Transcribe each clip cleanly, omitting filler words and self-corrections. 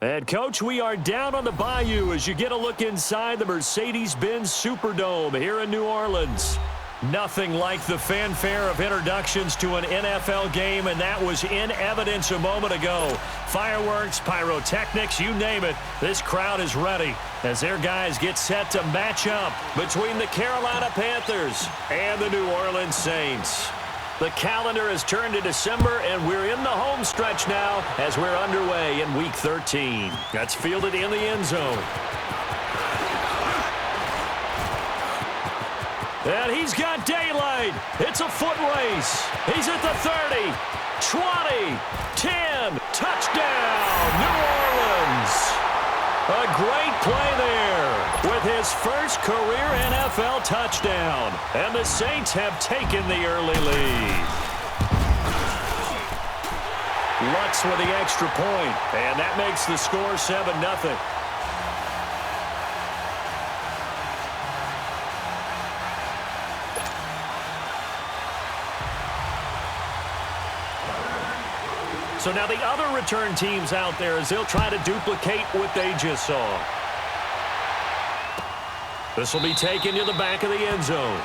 And, Coach, we are down on the bayou as you get a look inside the Mercedes-Benz Superdome here in New Orleans. Nothing like the fanfare of introductions to an NFL game, and that was in evidence a moment ago. Fireworks, pyrotechnics, you name it, this crowd is ready as their guys get set to match up between the Carolina Panthers and the New Orleans Saints. The calendar has turned to December, and we're in the home stretch now as we're underway in Week 13. That's fielded in the end zone. And he's got daylight. It's a foot race. He's at the 30, 20, 10, touchdown, New Orleans. A great play there with his first career NFL touchdown. And the Saints have taken the early lead. Lutz with the extra point, and that makes the score 7-0. So now the other return teams out there as they'll try to duplicate what they just saw. This will be taken to the back of the end zone.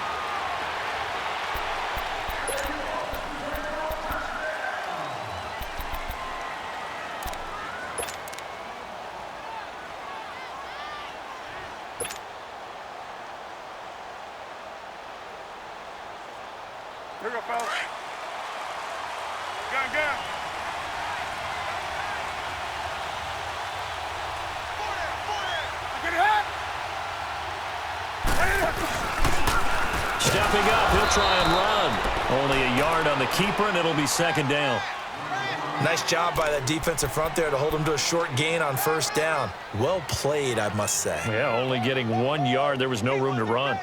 Here we go, fellas. Gun. Stepping up, he'll try and run. Only a yard on the keeper, and it'll be second down. Nice job by that defensive front there to hold him to a short gain on first down. Well played, I must say. Yeah, only getting 1 yard. There was no room to run.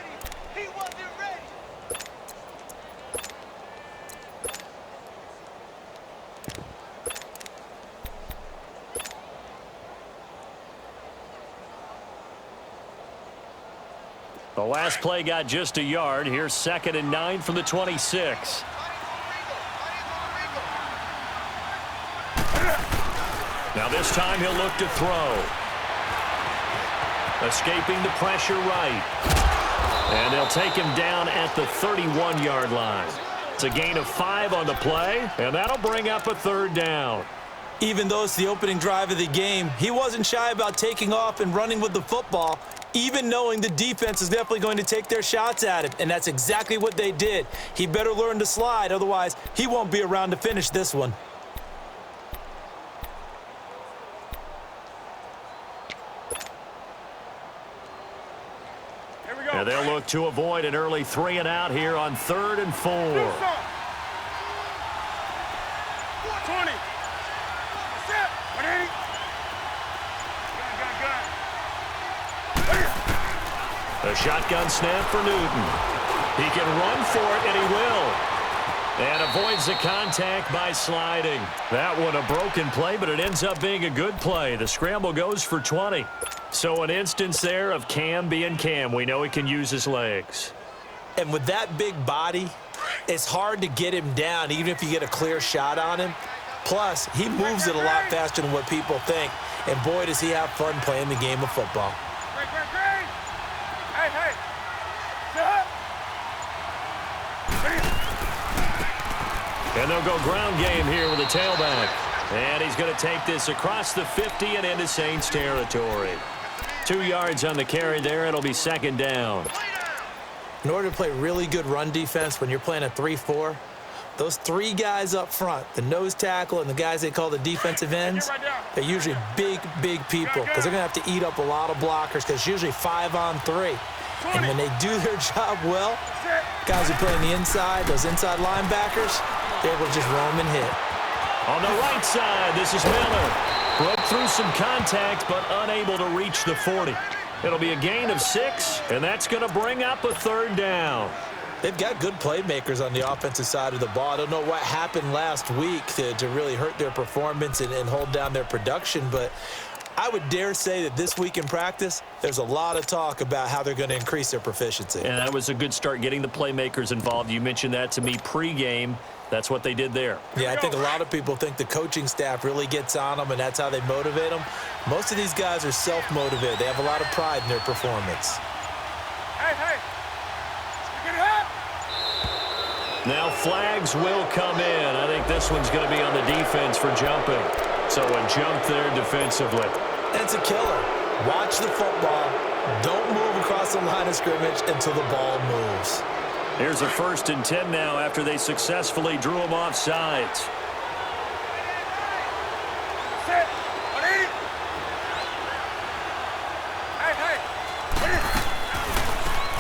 The last play got just a yard. Here's 2nd and 9 from the 26. Now this time he'll look to throw. Escaping the pressure right. And they'll take him down at the 31-yard line. It's a gain of 5 on the play, and that'll bring up a 3rd down. Even though it's the opening drive of the game, he wasn't shy about taking off and running with the football, even knowing the defense is definitely going to take their shots at him, and that's exactly what they did. He better learn to slide, otherwise he won't be around to finish this one. Here we go. And they'll look to avoid an early 3 and out here on 3rd and 4. 20. Set. 180. A shotgun snap for Newton. He can run for it, and he will. And avoids the contact by sliding. That one a broken play, but it ends up being a good play. The scramble goes for 20. So an instance there of Cam being Cam. We know he can use his legs. And with that big body, it's hard to get him down, even if you get a clear shot on him. Plus, he moves it a lot faster than what people think. And boy, does he have fun playing the game of football. Hey. And they'll go ground game here with a tailback. And he's going to take this across the 50 and into Saints territory. 2 yards on the carry there. It'll be 2nd down. In order to play really good run defense when you're playing a 3-4, those 3 guys up front, the nose tackle and the guys they call the defensive ends, they're usually big people because they're going to have to eat up a lot of blockers because it's usually 5 on 3. And when they do their job well, guys who play on the inside, those inside linebackers, they're able to just roam and hit. On the right side, this is Miller. Broke through some contact, but unable to reach the 40. It'll be a gain of 6, and that's going to bring up a 3rd down. They've got good playmakers on the offensive side of the ball. I don't know what happened last week to really hurt their performance and hold down their production, but I would dare say that this week in practice, there's a lot of talk about how they're going to increase their proficiency. And that was a good start getting the playmakers involved. You mentioned that to me pregame. That's what they did there. Yeah, I think a lot of people think the coaching staff really gets on them, and that's how they motivate them. Most of these guys are self-motivated. They have a lot of pride in their performance. Hey, get it up. Now flags will come in. I think this one's going to be on the defense for jumping. So a jump there defensively. It's a killer. Watch the football. Don't move across the line of scrimmage until the ball moves. Here's a 1st and 10 now after they successfully drew him off sides. Set. 180. Hey.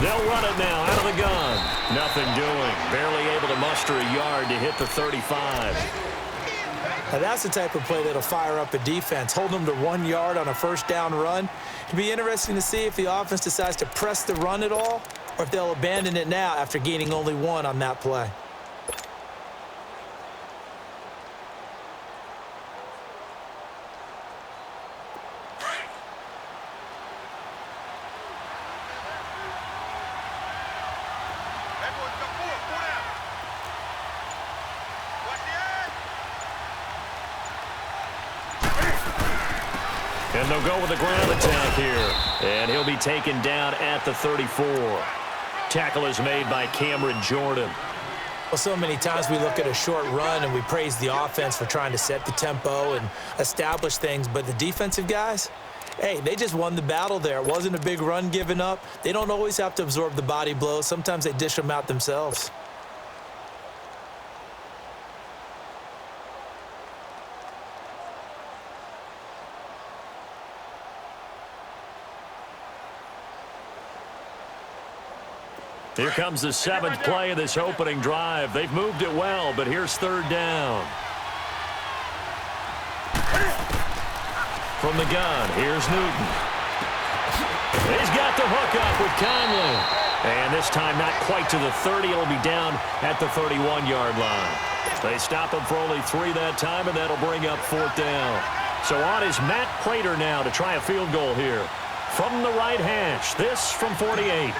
They'll run it now out of the gun. Nothing doing. Barely able to muster a yard to hit the 35. Now that's the type of play that'll fire up a defense. Hold them to 1 yard on a 1st down run. It'll be interesting to see if the offense decides to press the run at all, or if they'll abandon it now after gaining only 1 on that play. And they'll go with a ground attack here. And he'll be taken down at the 34. Tackle is made by Cameron Jordan. Well, so many times we look at a short run and we praise the offense for trying to set the tempo and establish things, but the defensive guys, hey, they just won the battle there. It wasn't a big run given up. They don't always have to absorb the body blows. Sometimes they dish them out themselves. Here comes the 7th play of this opening drive. They've moved it well, but here's 3rd down. From the gun, here's Newton. He's got the hook up with Conley. And this time not quite to the 30. It'll be down at the 31-yard line. They stop him for only 3 that time, and that'll bring up 4th down. So on is Matt Prater now to try a field goal here. From the right hash, this from 48.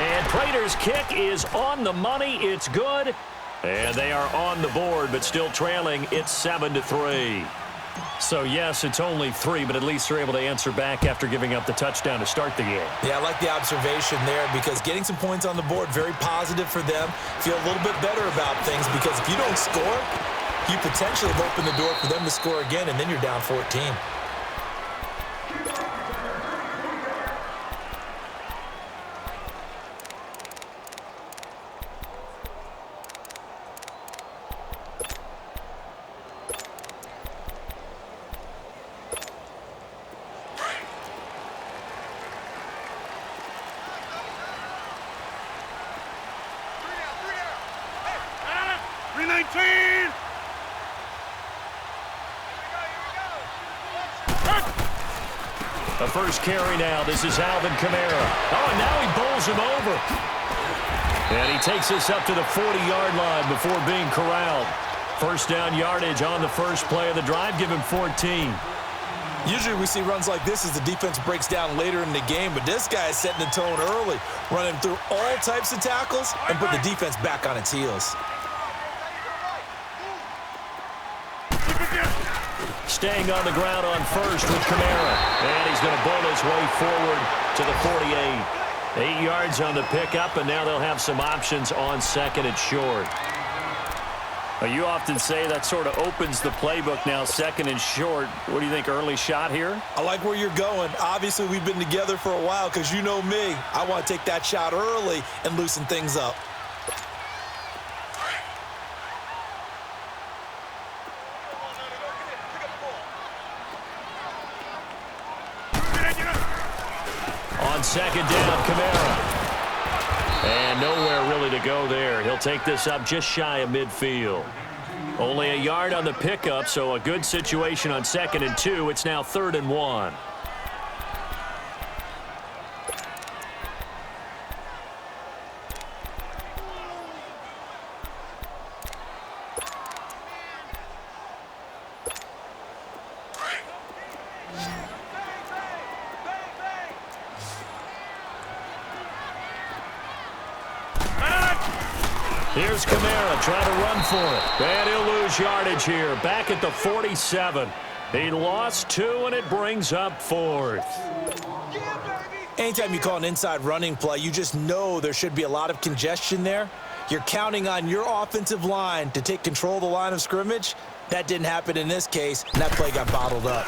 And Prater's kick is on the money. It's good. And they are on the board, but still trailing. It's 7-3. So, yes, it's only 3, but at least they're able to answer back after giving up the touchdown to start the game. Yeah, I like the observation there because getting some points on the board, very positive for them. Feel a little bit better about things because if you don't score, you potentially have opened the door for them to score again, and then you're down 14. The first carry now. This is Alvin Kamara. Oh, and now he bowls him over. And he takes this up to the 40-yard line before being corralled. 1st down yardage on the first play of the drive. Give him 14. Usually we see runs like this as the defense breaks down later in the game, but this guy is setting the tone early, running through all types of tackles and put the defense back on its heels. Staying on the ground on first with Kamara. And he's going to bowl his way forward to the 48. 8 yards on the pickup, and now they'll have some options on 2nd and short. You often say that sort of opens the playbook now, 2nd and short. What do you think, early shot here? I like where you're going. Obviously, we've been together for a while because you know me. I want to take that shot early and loosen things up. On 2nd down, Kamara. And nowhere really to go there. He'll take this up just shy of midfield. Only a yard on the pickup, so a good situation on 2nd and 2. It's now 3rd and 1. Here's Kamara trying to run for it. And he'll lose yardage here. Back at the 47. He lost 2, and it brings up 4th. Anytime you call an inside running play, you just know there should be a lot of congestion there. You're counting on your offensive line to take control of the line of scrimmage. That didn't happen in this case, and that play got bottled up.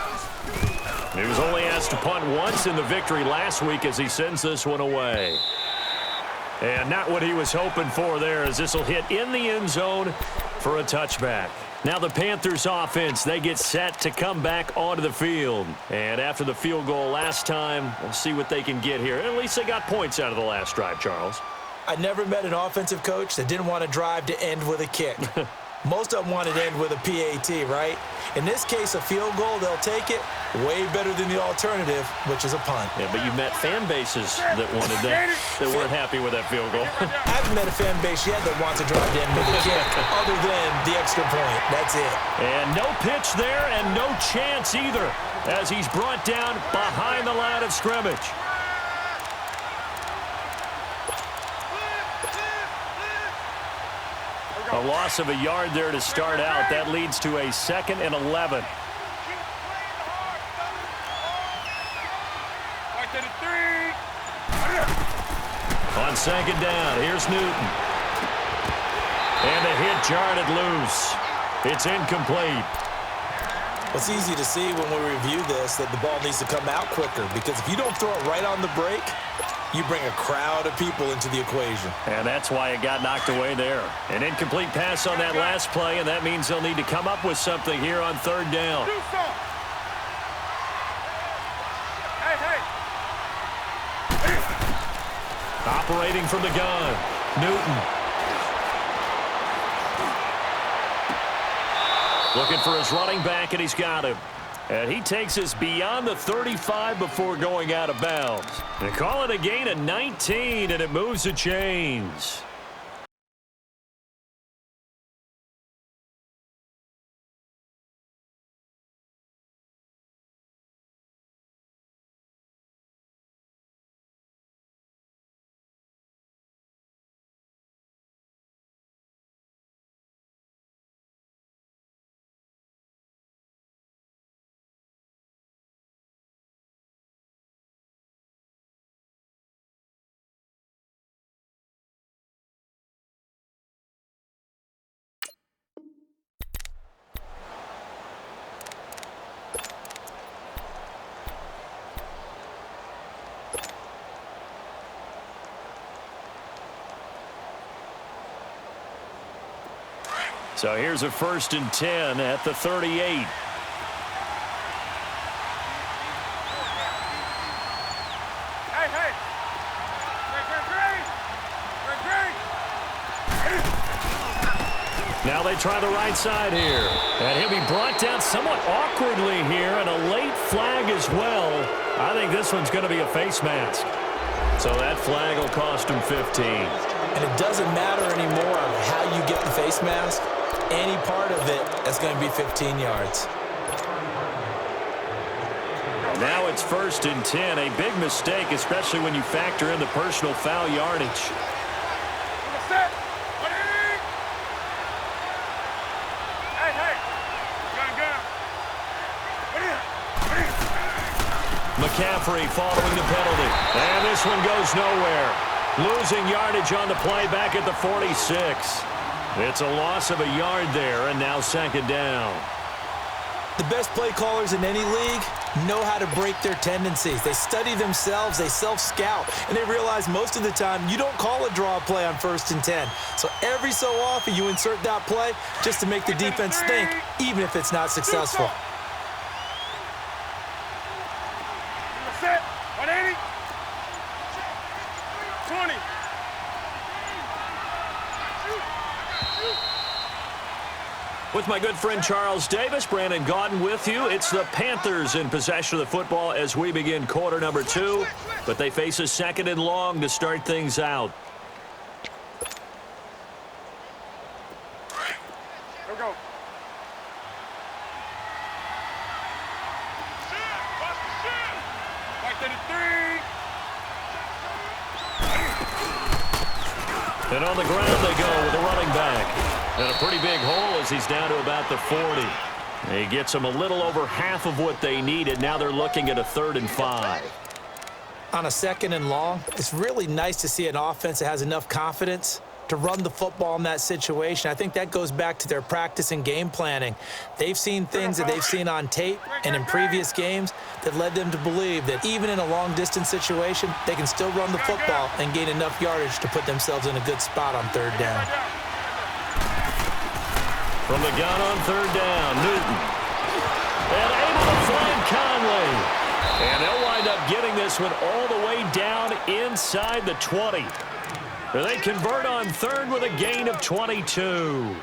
He was only asked to punt once in the victory last week as he sends this one away. And not what he was hoping for there, as this will hit in the end zone for a touchback. Now the Panthers offense, they get set to come back onto the field. And after the field goal last time, we'll see what they can get here. At least they got points out of the last drive, Charles. I never met an offensive coach that didn't want to drive to end with a kick. Most of them wanted to end with a PAT, right? In this case, a field goal, they'll take it. Way better than the alternative, which is a punt. Yeah, but you met fan bases that wanted that weren't happy with that field goal. I haven't met a fan base yet that wants to drive to end with a kick, other than the extra point. That's it. And no pitch there, and no chance either, as he's brought down behind the line of scrimmage. A loss of a yard there to start out. That leads to a 2nd and 11. On 2nd down, here's Newton. And the hit jarred it loose. It's incomplete. It's easy to see when we review this that the ball needs to come out quicker, because if you don't throw it right on the break, you bring a crowd of people into the equation. And that's why it got knocked away there. An incomplete pass on that last play, and that means they'll need to come up with something here on 3rd down. Operating from the gun, Newton. Looking for his running back, and he's got him. And he takes us beyond the 35 before going out of bounds. They call it a gain of 19, and it moves the chains. So here's a 1st and 10 at the 38. Hey, hey. Now they try the right side here. And he'll be brought down somewhat awkwardly here, and a late flag as well. I think this one's going to be a face mask. So that flag will cost him 15. And it doesn't matter anymore how you get the face mask. Any part of it is going to be 15 yards. Now it's 1st and 10. A big mistake, especially when you factor in the personal foul yardage. McCaffrey following the penalty. And this one goes nowhere. Losing yardage on the play back at the 46. It's a loss of a yard there, and now 2nd down. The best play callers in any league know how to break their tendencies. They study themselves, they self-scout, and they realize most of the time you don't call a draw play on 1st and 10. So every so often you insert that play just to make the defense think, even if it's not successful. Set. 180. 20. With my good friend Charles Davis, Brandon Gaudin with you. It's the Panthers in possession of the football as we begin quarter number 2. But they face a 2nd and long to start things out. Here we go. Back to the 3. And on the ground they go with the running back. And a pretty big hole as he's down to about the 40. He gets them a little over half of what they needed. Now they're looking at a 3rd and 5. On a 2nd and long, it's really nice to see an offense that has enough confidence to run the football in that situation. I think that goes back to their practice and game planning. They've seen things that they've seen on tape and in previous games that led them to believe that even in a long-distance situation, they can still run the football and gain enough yardage to put themselves in a good spot on 3rd down. From the gun on 3rd down, Newton. And able to find Conley. And they'll wind up getting this one all the way down inside the 20. They convert on 3rd with a gain of 22.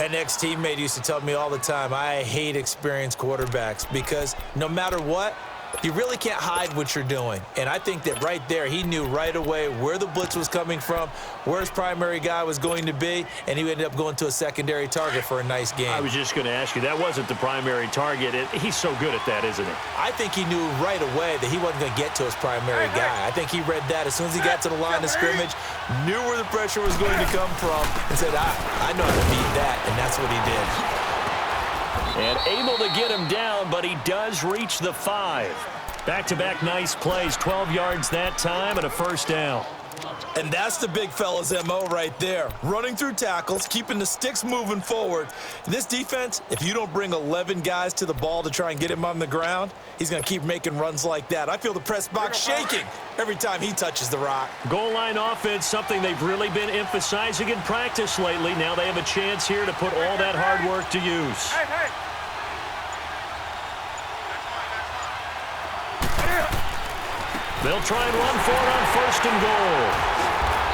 An ex-teammate used to tell me all the time, I hate experienced quarterbacks because no matter what, you really can't hide what you're doing. And I think that right there, he knew right away where the blitz was coming from, where his primary guy was going to be, and he ended up going to a secondary target for a nice game. I was just going to ask you, that wasn't the primary target. He's so good at that, isn't he? I think he knew right away that he wasn't going to get to his primary guy. I think he read that as soon as he got to the line of scrimmage, knew where the pressure was going to come from, and said, I know how to beat that, and that's what he did. And able to get him down, but he does reach the 5. Back-to-back nice plays, 12 yards that time and a 1st down. And that's the big fella's MO right there. Running through tackles, keeping the sticks moving forward. This defense, if you don't bring 11 guys to the ball to try and get him on the ground, he's going to keep making runs like that. I feel the press box shaking every time he touches the rock. Goal line offense, something they've really been emphasizing in practice lately. Now they have a chance here to put all that hard work to use. They'll try and run for it on 1st and goal.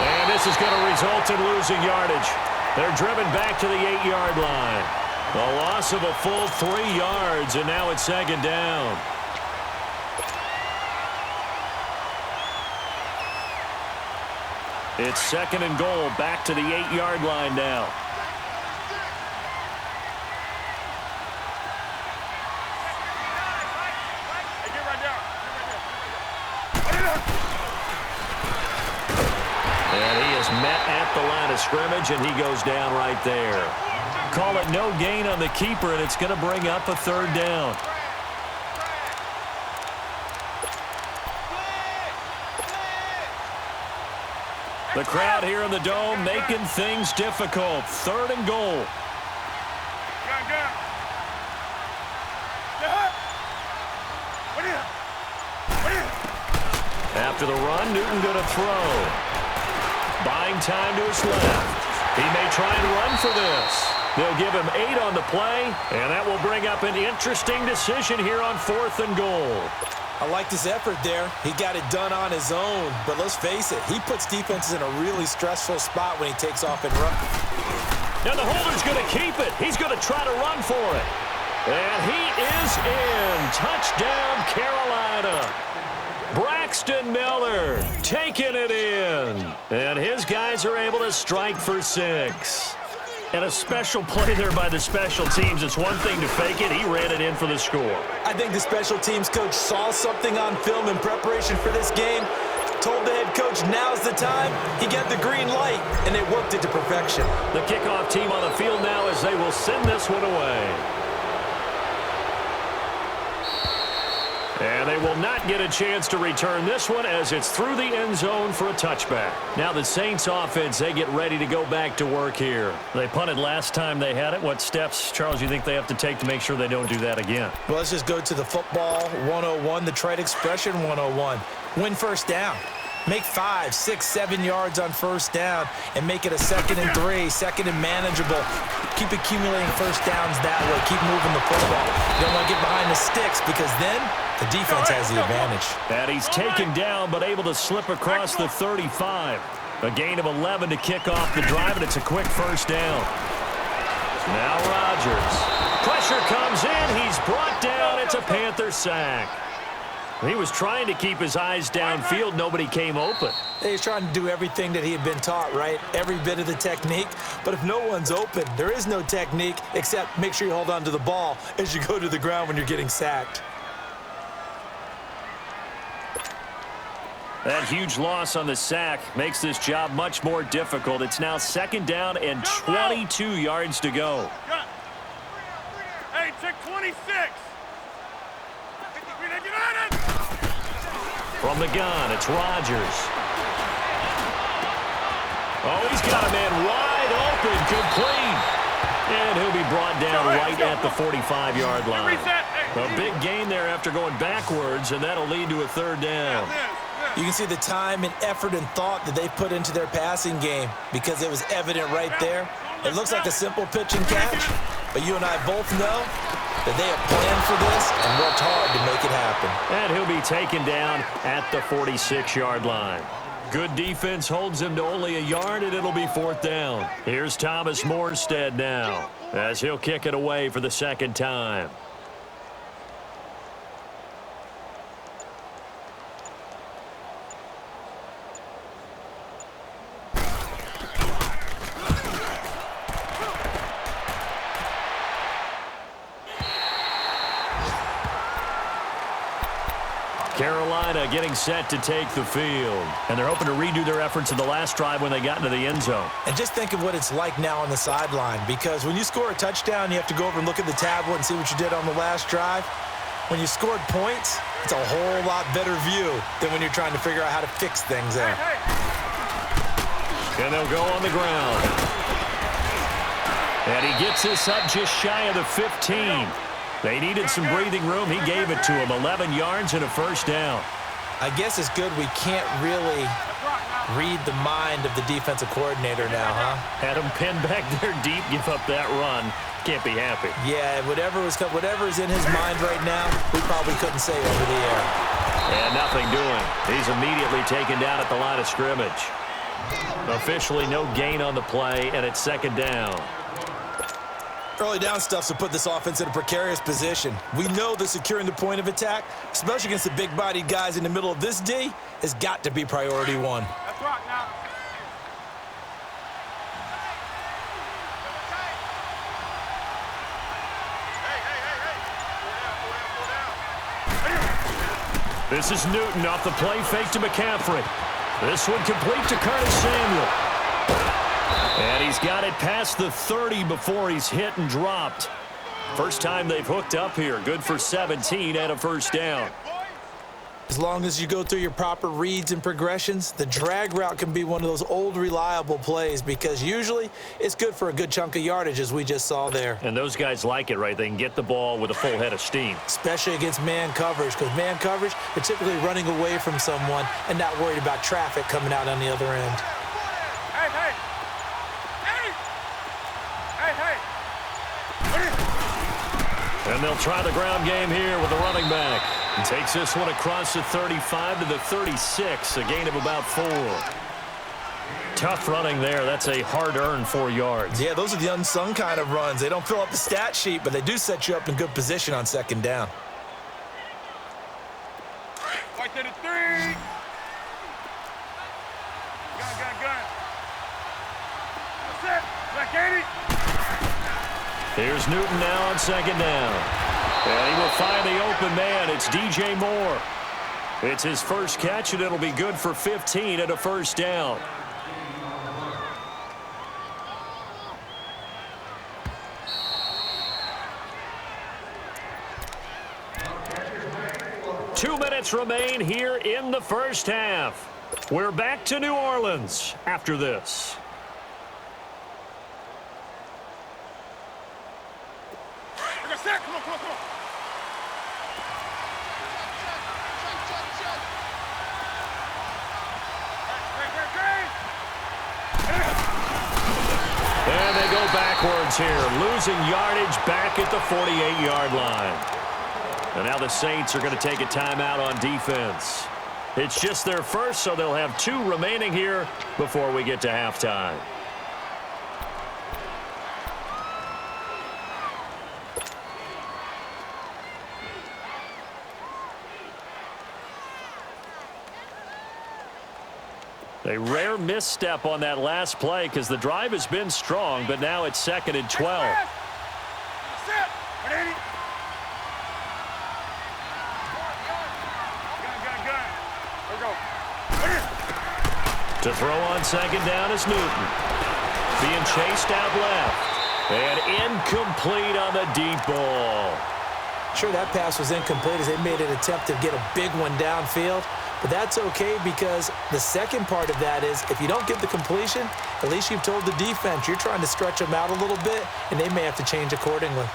And this is going to result in losing yardage. They're driven back to the 8-yard line. A loss of a full 3 yards, and now it's 2nd down. It's 2nd and goal, back to the 8-yard line now. And he is met at the line of scrimmage, and he goes down right there. Call it no gain on the keeper, and it's going to bring up a 3rd down. The crowd here in the Dome making things difficult. 3rd and goal. After the run, Newton going to throw. Buying time to his left. He may try and run for this. They'll give him 8 on the play, and that will bring up an interesting decision here on 4th and goal. I liked his effort there. He got it done on his own. But let's face it, he puts defenses in a really stressful spot when he takes off and runs. Now the holder's going to keep it. He's going to try to run for it. And he is in. Touchdown, Carolina. Braxton Miller taking it in. And his guys are able to strike for 6. And a special play there by the special teams. It's one thing to fake it. He ran it in for the score. I think the special teams coach saw something on film in preparation for this game, told the head coach now's the time. He got the green light, and they worked it to perfection. The kickoff team on the field now as they will send this one away. And they will not get a chance to return this one as it's through the end zone for a touchback. Now the Saints offense, they get ready to go back to work here. They punted last time they had it. What steps, Charles, you think they have to take to make sure they don't do that again? Well, let's just go to the football 101, the trade expression 101. Win 1st down. Make 5, 6, 7 yards on 1st down and make it a 2nd and 3, 2nd and manageable. Keep accumulating 1st downs that way. Keep moving the football. You don't want to get behind the sticks because then the defense has the advantage. And he's taken down but able to slip across the 35. A gain of 11 to kick off the drive, and it's a quick 1st down. Now Rodgers. Pressure comes in. He's brought down. It's a Panther sack. He was trying to keep his eyes downfield. Nobody came open. He's trying to do everything that he had been taught, right? Every bit of the technique. But if no one's open, there is no technique except make sure you hold on to the ball as you go to the ground when you're getting sacked. That huge loss on the sack makes this job much more difficult. It's now 2nd down and 22 yards to go. Hey, check 26. From the gun, it's Rodgers. Oh, he's got a man wide open, complete. And he'll be brought down right at the 45-yard line. A big gain there after going backwards, and that'll lead to a 3rd down. You can see the time and effort and thought that they put into their passing game because it was evident right there. It looks like a simple pitch and catch, but you and I both know that they have planned for this and worked hard to make it happen. And he'll be taken down at the 46-yard line. Good defense holds him to only a yard, and it'll be 4th down. Here's Thomas Morstead now as he'll kick it away for the 2nd time. Carolina getting set to take the field. And they're hoping to redo their efforts in the last drive when they got into the end zone. And just think of what it's like now on the sideline, because when you score a touchdown, you have to go over and look at the tablet and see what you did on the last drive. When you scored points, it's a whole lot better view than when you're trying to figure out how to fix things there. And they'll go on the ground. And he gets this up just shy of the 15. They needed some breathing room. He gave it to him. 11 yards and a 1st down. I guess it's good we can't really read the mind of the defensive coordinator now, huh? Had him pinned back there deep, give up that run. Can't be happy. Yeah, whatever is in his mind right now, we probably couldn't say over the air. And nothing doing. He's immediately taken down at the line of scrimmage. Officially no gain on the play, and it's 2nd down. Early down stuff will put this offense in a precarious position. We know that securing the point of attack, especially against the big-bodied guys in the middle of this D, has got to be priority 1. That's right now. This is Newton off the play fake to McCaffrey. This one complete to Curtis Samuel. And he's got it past the 30 before he's hit and dropped. First time they've hooked up here. Good for 17 and a 1st down. As long as you go through your proper reads and progressions, the drag route can be one of those old reliable plays because usually it's good for a good chunk of yardage, as we just saw there. And those guys like it, right? They can get the ball with a full head of steam. Especially against man coverage, because man coverage, they're typically running away from someone and not worried about traffic coming out on the other end. Hey, hey. And they'll try the ground game here with the running back. He takes this one across the 35 to the 36, a gain of about 4. Tough running there. That's a hard-earned 4 yards. Yeah, those are the unsung kind of runs. They don't fill up the stat sheet, but they do set you up in good position on 2nd down. Right to the 3. Gun. That's it. Black 80. Here's Newton now on 2nd down. And he will find the open man. It's DJ Moore. It's his first catch, and it'll be good for 15 and a 1st down. Two minutes remain here in the 1st half. We're back to New Orleans after this. Come on. And they go backwards here, losing yardage back at the 48-yard line. And now the Saints are going to take a timeout on defense. It's just their first, so they'll have 2 remaining here before we get to halftime. A rare misstep on that last play because the drive has been strong, but now it's 2nd and 12. Gun. Here we go. To throw on second down is Newton. Being chased out left. And incomplete on the deep ball. Sure, that pass was incomplete as they made an attempt to get a big one downfield. But that's okay because the second part of that is if you don't get the completion, at least you've told the defense you're trying to stretch them out a little bit, and they may have to change accordingly.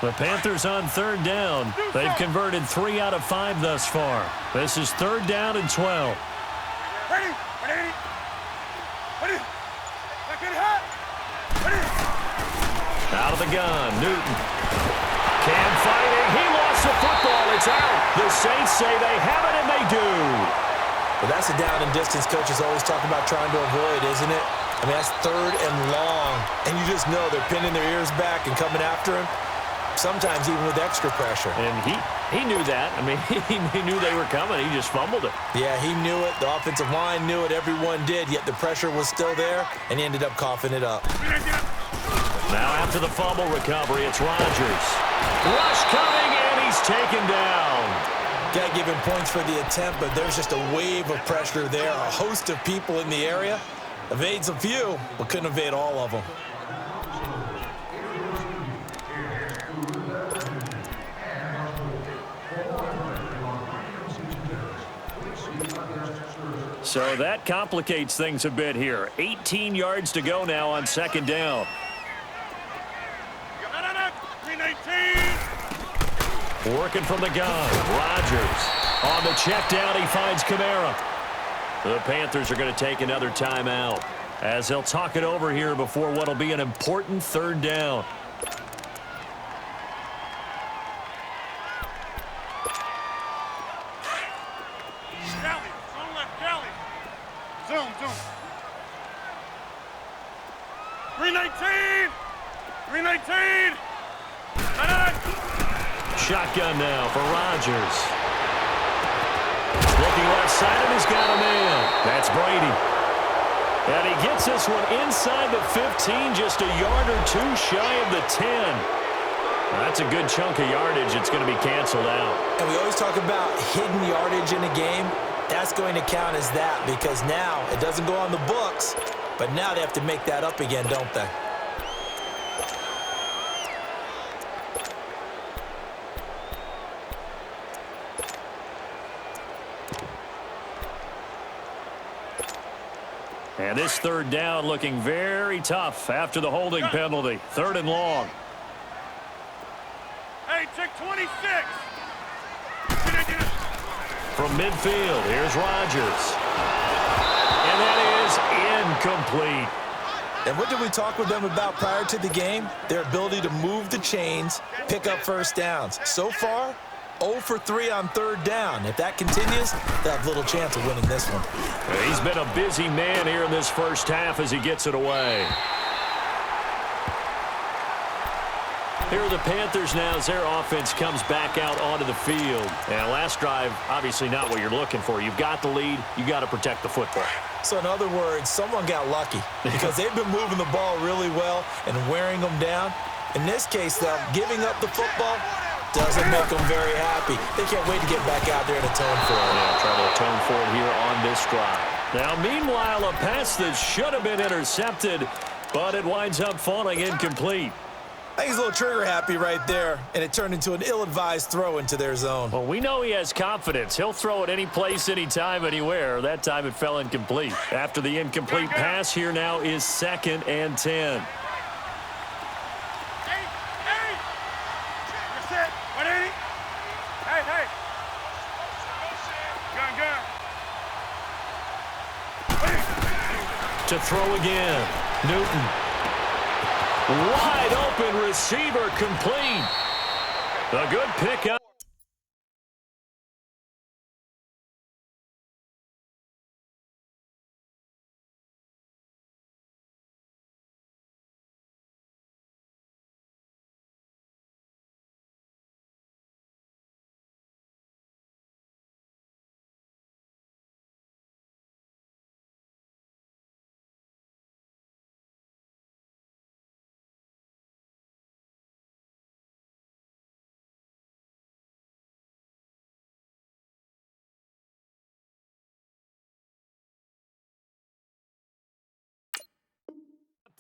The Panthers on third down. They've converted 3 out of 5 thus far. This is third down and 12. Ready? Ready? Ready? Back in hot. Ready? Out of the gun, Newton. Cam fighting. He lost the football. It's out. The Saints say they have it, and they do. Well, that's a down and distance coaches always talk about trying to avoid, isn't it? I mean, that's third and long, and you just know they're pinning their ears back and coming after him. Sometimes even with extra pressure. And he knew that. I mean, he knew they were coming. He just fumbled it. Yeah, he knew it. The offensive line knew it. Everyone did, yet the pressure was still there, and he ended up coughing it up. Now after the fumble recovery, it's Rodgers. Rush coming, and he's taken down. Got to give him points for the attempt, but there's just a wave of pressure there. A host of people in the area. Evades a few, but couldn't evade all of them. So that complicates things a bit here. 18 yards to go now on second down. 319. Working from the gun. Rodgers. On the check down, he finds Kamara. The Panthers are going to take another timeout as they'll talk it over here before what will be an important third down. Zoom. 319. 319. Shotgun now for Rodgers. Looking left side, and he's got a man. That's Brady. And he gets this one inside the 15, just a yard or two shy of the 10. That's a good chunk of yardage. It's going to be canceled out. And we always talk about hidden yardage in a game. That's going to count as that because now it doesn't go on the books, but now they have to make that up again, don't they? And this third down looking very tough after the holding penalty. Third and long. Hey, check 26. From midfield, here's Rodgers. And that is incomplete. And what did we talk with them about prior to the game? Their ability to move the chains, pick up first downs. So far, 0 for 3 on third down. If that continues, they'll have little chance of winning this one. He's been a busy man here in this first half as he gets it away. Here are the Panthers now as their offense comes back out onto the field. And last drive, obviously not what you're looking for. You've got the lead. You got to protect the football. So in other words, someone got lucky because they've been moving the ball really well and wearing them down. In this case, though, giving up the football doesn't make them very happy. They can't wait to get back out there and atone for it. Yeah, try to atone for it here on this drive. Now, meanwhile, a pass that should have been intercepted, but it winds up falling incomplete. I think he's a little trigger happy right there, and it turned into an ill-advised throw into their zone. Well, we know he has confidence. He'll throw it any place, anytime, anywhere. That time it fell incomplete. After the incomplete pass, here now is 2nd and 10. Hey. You're set. 180. Hey. Gun. To throw again. Newton. Wide open receiver complete. A good pickup.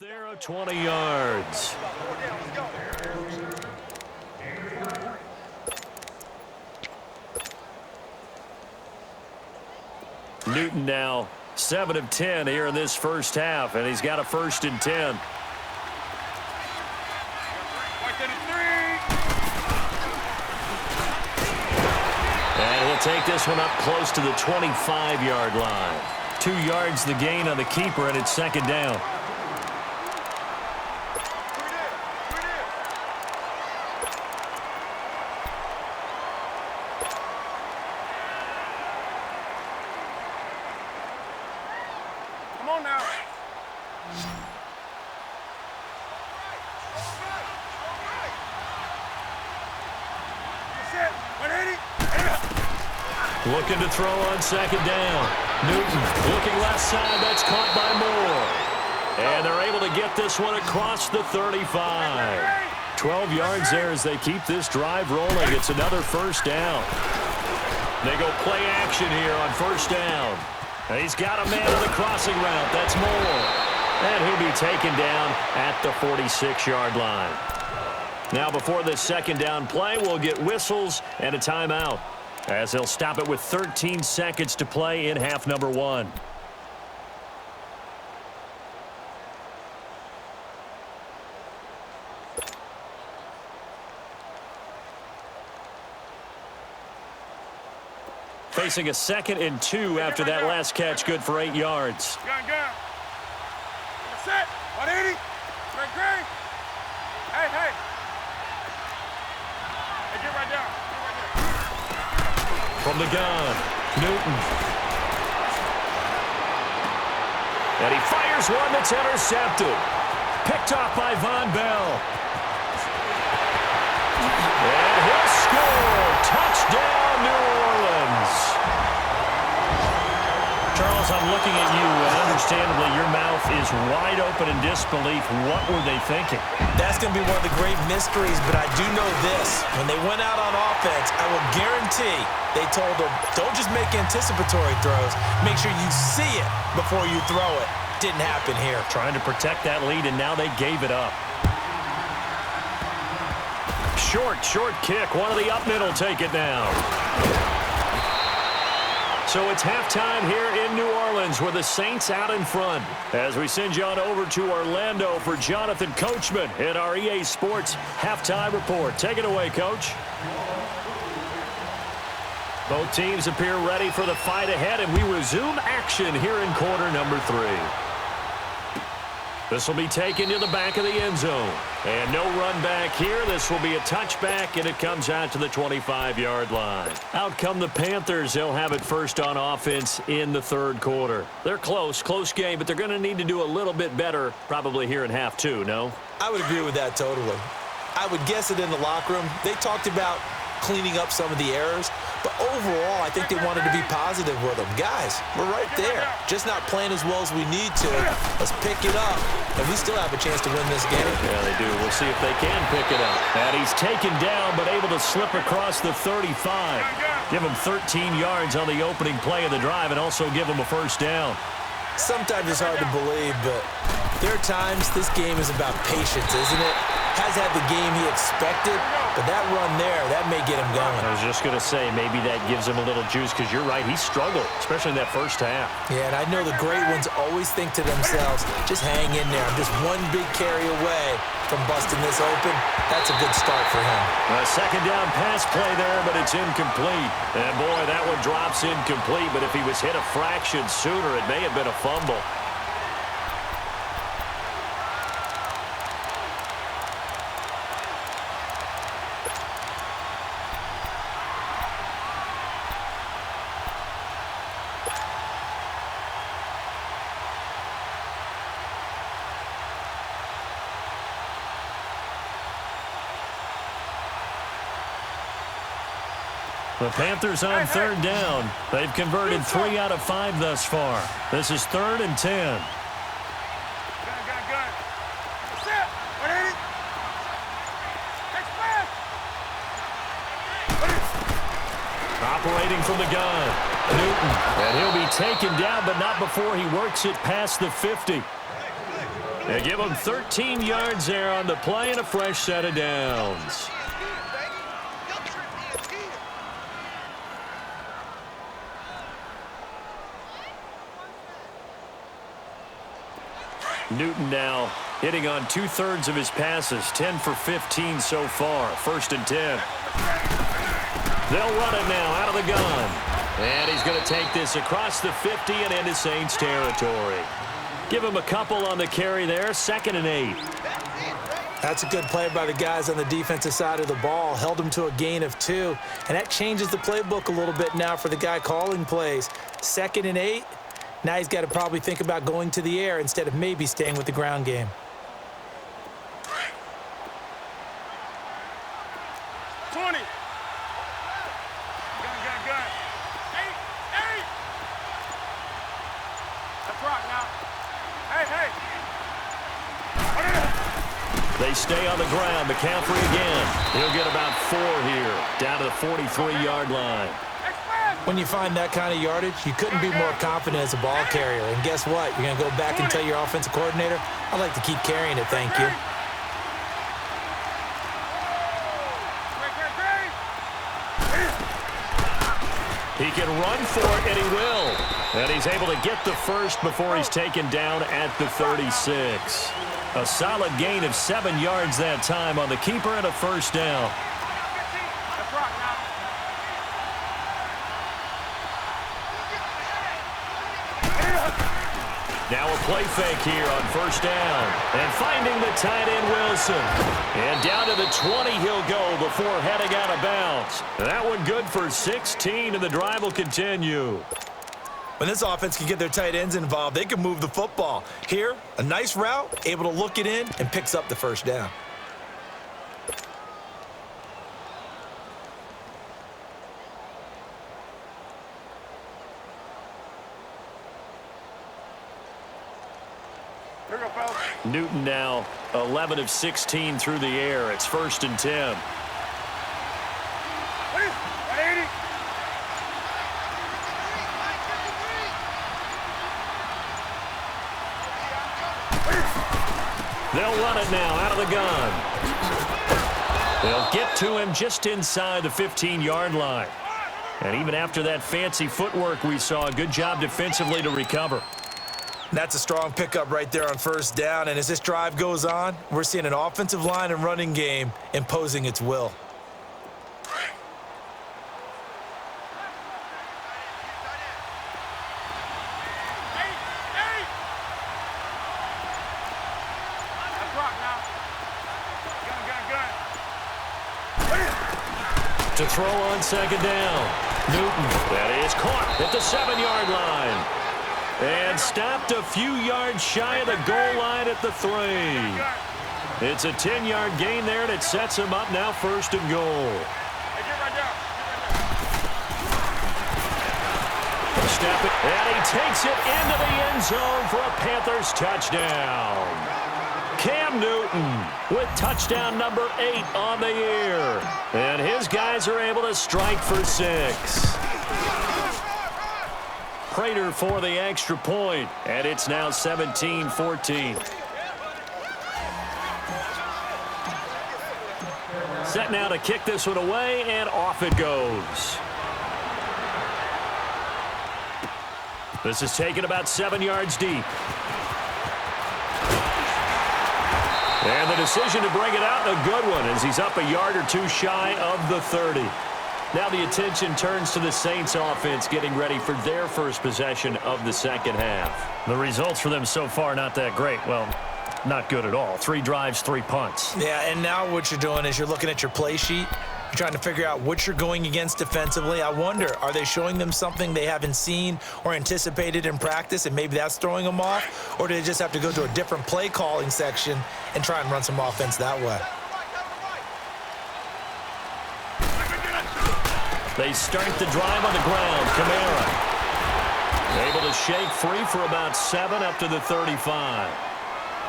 there of 20 yards. Newton now 7 of 10 here in this first half, and he's got a 1st and 10. And he'll take this one up close to the 25-yard line. 2 yards the gain on the keeper, and it's 2nd down. Come on now. That's it. 180. Looking to throw on 2nd down. Newton looking left side. That's caught by Moore. And they're able to get this one across the 35. 12 yards there as they keep this drive rolling. It's another 1st down. They go play action here on 1st down. And he's got a man on the crossing route. That's Moore. And he'll be taken down at the 46-yard line. Now before this 2nd down play, we'll get whistles and a timeout, as they'll stop it with 13 seconds to play in half number 1. Facing a 2nd and 2 after that last catch, good for 8 yards. Gun. That's it. 180. Great. Hey. Hey, get right down. From the gun, Newton. And he fires one that's intercepted. Picked off by Von Bell. And he'll score. Touchdown, New Orleans. Charles, I'm looking at you, and understandably your mouth is wide open in disbelief. What were they thinking? That's going to be one of the great mysteries, but I do know this. When they went out on offense, I will guarantee they told them, don't just make anticipatory throws. Make sure you see it before you throw it. Didn't happen here. Trying to protect that lead, and now they gave it up. Short kick. One of the up mid will take it now. So it's halftime here in New Orleans with the Saints out in front. As we send you on over to Orlando for Jonathan Coachman in our EA Sports Halftime Report. Take it away, Coach. Both teams appear ready for the fight ahead, and we resume action here in quarter number 3. This will be taken to the back of the end zone. And no run back here. This will be a touchback, and it comes out to the 25-yard line. Out come the Panthers. They'll have it first on offense in the 3rd quarter. They're close game, but they're going to need to do a little bit better probably here in half 2, no? I would agree with that totally. I would guess it in the locker room. They talked about cleaning up some of the errors, but overall, I think they wanted to be positive with them. Guys, we're right there. Just not playing as well as we need to. Let's pick it up, and we still have a chance to win this game. Yeah, they do. We'll see if they can pick it up. And he's taken down, but able to slip across the 35. Give him 13 yards on the opening play of the drive, and also give him a 1st down. Sometimes it's hard to believe, but there are times this game is about patience, isn't it? Has had the game he expected, but that run there, that may get him going. I was just going to say, maybe that gives him a little juice, because you're right, he struggled, especially in that first half. Yeah, and I know the great ones always think to themselves, just hang in there. I'm just one big carry away from busting this open. That's a good start for him. A 2nd down pass play there, but it's incomplete. And boy, that one drops incomplete, but if he was hit a fraction sooner, it may have been a fumble. The Panthers on 3rd down. They've converted 3 out of 5 thus far. This is 3rd and 10. Gun. That's it. 180. Operating from the gun, Newton. And he'll be taken down, but not before he works it past the 50. They give him 13 yards there on the play and a fresh set of downs. Newton now hitting on 2/3 of his passes, 10 for 15 so far. 1st and 10. They'll run it now out of the gun. And he's going to take this across the 50 and into Saints territory. Give him a couple on the carry there. 2nd and 8. That's a good play by the guys on the defensive side of the ball. Held them to a gain of 2. And that changes the playbook a little bit now for the guy calling plays. 2nd and 8. Now he's got to probably think about going to the air instead of maybe staying with the ground game. They stay on the ground. McCaffrey again. He'll get about 4 here, down to the 43-yard line. When you find that kind of yardage, you couldn't be more confident as a ball carrier. And guess what? You're going to go back and tell your offensive coordinator, I'd like to keep carrying it, thank you. He can run for it, and he will. And he's able to get the first before he's taken down at the 36. A solid gain of 7 yards that time on the keeper and a first down. Now a play fake here on 1st down. And finding the tight end Wilson. And down to the 20 he'll go before heading out of bounds. That one good for 16, and the drive will continue. When this offense can get their tight ends involved, they can move the football. Here, a nice route, able to look it in, and picks up the first down. Newton now 11 of 16 through the air. It's 1st and 10. They'll run it now out of the gun. They'll get to him just inside the 15-yard line. And even after that fancy footwork we saw, a good job defensively to recover. That's a strong pickup right there on 1st down. And as this drive goes on, we're seeing an offensive line and running game imposing its will. To throw on 2nd down. Newton, that is caught at the 7-yard line. And stopped a few yards shy of the goal line at the 3. It's a 10-yard gain there, and it sets him up now 1st and goal. Snap it, and he takes it into the end zone for a Panthers touchdown. Cam Newton with touchdown number 8 on the year. And his guys are able to strike for 6. Prater for the extra point, and it's now 17-14. Set now to kick this one away, and off it goes. This is taken about 7 yards deep. And the decision to bring it out, a good one, as he's up a yard or 2 shy of the 30. Now the attention turns to the Saints offense getting ready for their first possession of the 2nd half. The results for them so far not that great. Well, not good at all. 3 drives, 3 punts. Yeah, and now what you're doing is you're looking at your play sheet. You're trying to figure out what you're going against defensively. I wonder, are they showing them something they haven't seen or anticipated in practice, and maybe that's throwing them off? Or do they just have to go to a different play calling section and try and run some offense that way? They start the drive on the ground. Kamara able to shake free for about 7 up to the 35.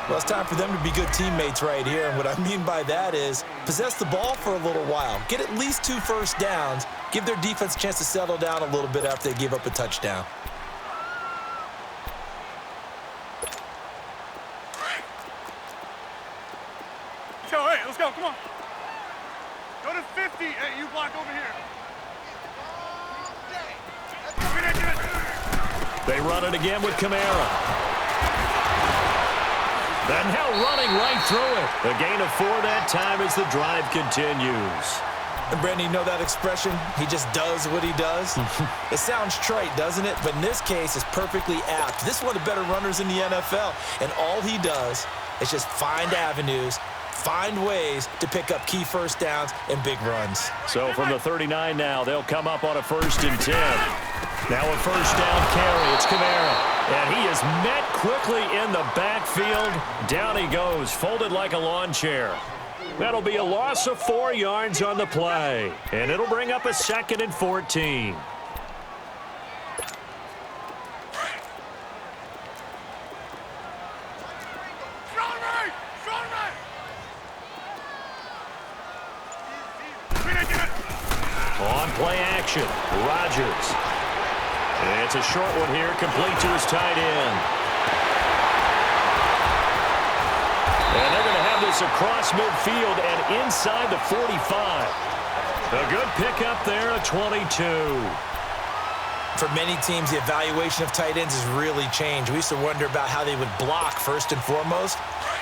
Well, it's time for them to be good teammates right here. And what I mean by that is possess the ball for a little while. Get at least 2 first downs. Give their defense a chance to settle down a little bit after they give up a touchdown. let's go. Come on. Go to 50. Hey, you block over here. They run it again with Kamara. And now running right through it. A gain of 4 that time as the drive continues. And Brandon, you know that expression? He just does what he does? It sounds trite, doesn't it? But in this case, it's perfectly apt. This is one of the better runners in the NFL. And all he does is just find avenues, find ways to pick up key first downs and big runs. So from the 39 now, they'll come up on a 1st and 10. Now a first down carry. It's Kamara. And he is met quickly in the backfield. Down he goes, folded like a lawn chair. That'll be a loss of 4 yards on the play. And it'll bring up a 2nd and 14. On play action, Rodgers. It's a short one here, complete to his tight end. And they're going to have this across midfield and inside the 45. A good pickup there, a 22. For many teams, the evaluation of tight ends has really changed. We used to wonder about how they would block first and foremost.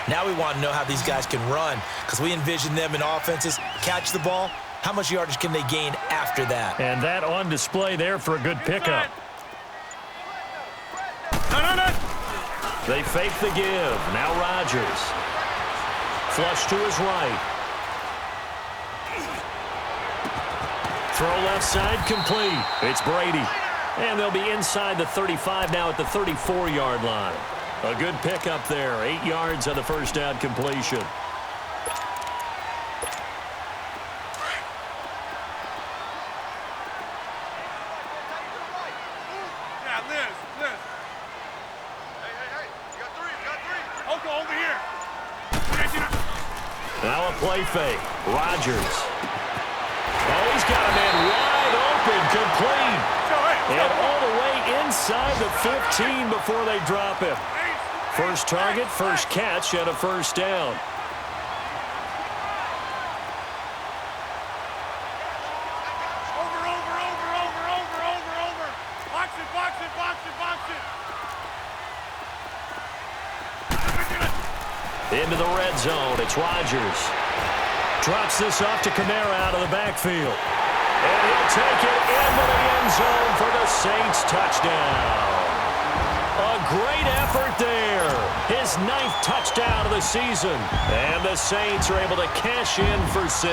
Now we want to know how these guys can run because we envision them in offenses, catch the ball. How much yardage can they gain after that? And that on display there for a good pickup. No. They fake the give. Now Rodgers. Flush to his right. Throw left side complete. It's Brady. And they'll be inside the 35 now at the 34-yard line. A good pickup there. 8 yards on the first down completion. Now a play fake. Rodgers. Oh, he's got a man wide open, complete. And all the way inside the 15 before they drop him. First target, first catch, and a first down. Over. Box it. Into the red zone. It's Rodgers. Drops this off to Kamara out of the backfield. And he'll take it into the end zone for the Saints touchdown. A great effort there. His 9th touchdown of the season. And the Saints are able to cash in for 6.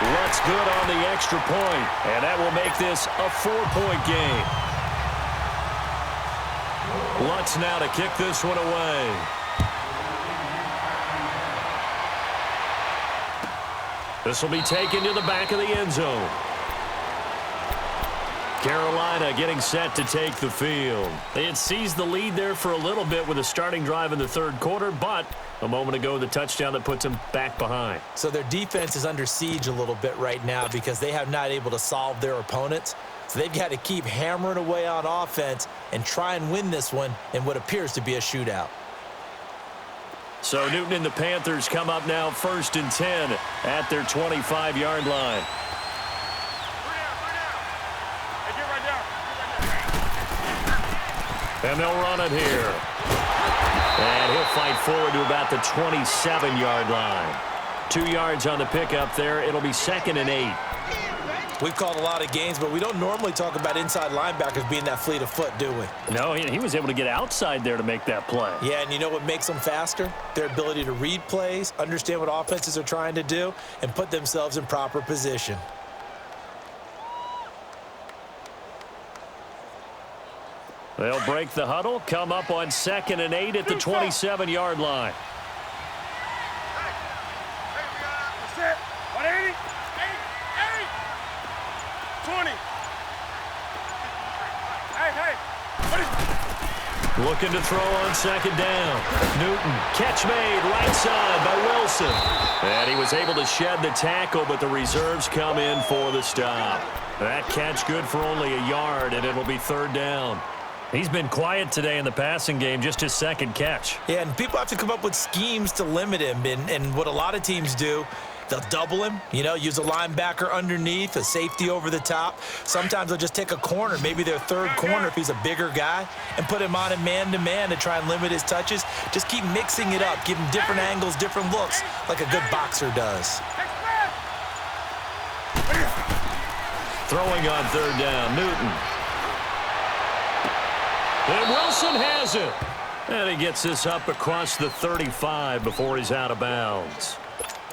Looks good on the extra point. And that will make this a 4-point game. Lutz now to kick this one away. This will be taken to the back of the end zone. Carolina getting set to take the field. They had seized the lead there for a little bit with a starting drive in the 3rd quarter, but a moment ago the touchdown that puts them back behind. So their defense is under siege a little bit right now because they have not able to solve their opponents. So they've got to keep hammering away on offense and try and win this one in what appears to be a shootout. So Newton and the Panthers come up now 1st and 10 at their 25-yard line. Hey, get right down. And they'll run it here. And he'll fight forward to about the 27-yard line. 2 yards on the pickup there. It'll be 2nd and 8. We've called a lot of games, but we don't normally talk about inside linebackers being that fleet of foot, do we? No, he was able to get outside there to make that play. Yeah, and you know what makes them faster? Their ability to read plays, understand what offenses are trying to do, and put themselves in proper position. They'll break the huddle, come up on 2nd and 8 at the 27-yard line. That's it. 180. 20. Hey. Looking to throw on 2nd down. Newton, catch made, right side by Wilson. And he was able to shed the tackle, but the reserves come in for the stop. That catch good for only a yard, and it'll be 3rd down. He's been quiet today in the passing game, just his second catch. Yeah, and people have to come up with schemes to limit him. And what a lot of teams do, they'll double him, use a linebacker underneath, a safety over the top. Sometimes they'll just take a corner, maybe their third corner if he's a bigger guy, and put him on a man-to-man to try and limit his touches. Just keep mixing it up, give him different angles, different looks, like a good boxer does. Throwing on third down, Newton. And Wilson has it. And he gets this up across the 35 before he's out of bounds.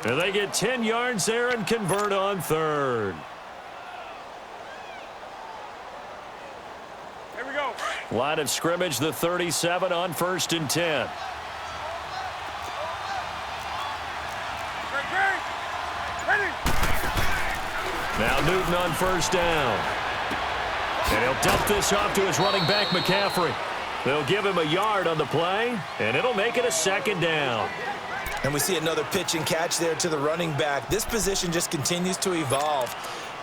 And they get 10 yards there and convert on third. Here we go. Line of scrimmage, the 37 on 1st and 10. Ready. Now Newton on 1st down. And he'll dump this off to his running back, McCaffrey. They'll give him a yard on the play, and it'll make it a 2nd down. And we see another pitch and catch there to the running back. This position just continues to evolve.